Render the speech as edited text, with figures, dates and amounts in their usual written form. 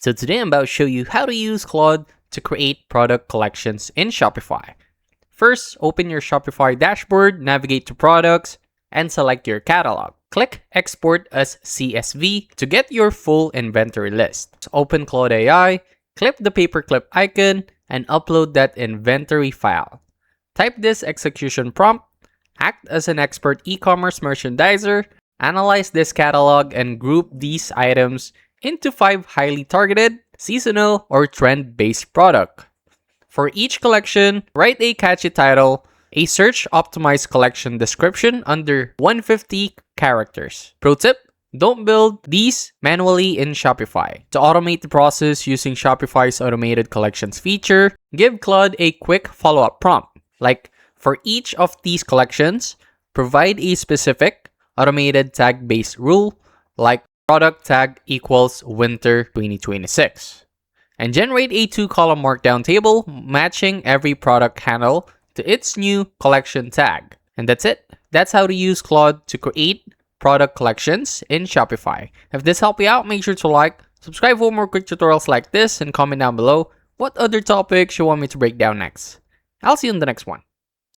So today I'm about to show you how to use Claude to create product collections in Shopify. First, open your Shopify dashboard, navigate to products, and select your catalog. Click Export as CSV to get your full inventory list. Open Claude AI, click the paperclip icon, and upload that inventory file. Type this execution prompt, act as an expert e-commerce merchandiser, analyze this catalog, and group these items into 5 highly targeted, seasonal, or trend-based products. For each collection, write a catchy title, a search-optimized collection description under 150 characters. Pro tip, don't build these manually in Shopify. To automate the process using Shopify's automated collections feature, give Claude a quick follow-up prompt. Like, for each of these collections, provide a specific automated tag-based rule, like product tag equals winter 2026. And generate a 2-column markdown table matching every product handle to its new collection tag. And that's it. That's how to use Claude to create product collections in Shopify. If this helped you out, make sure to like, subscribe for more quick tutorials like this, and comment down below what other topics you want me to break down next. I'll see you in the next one.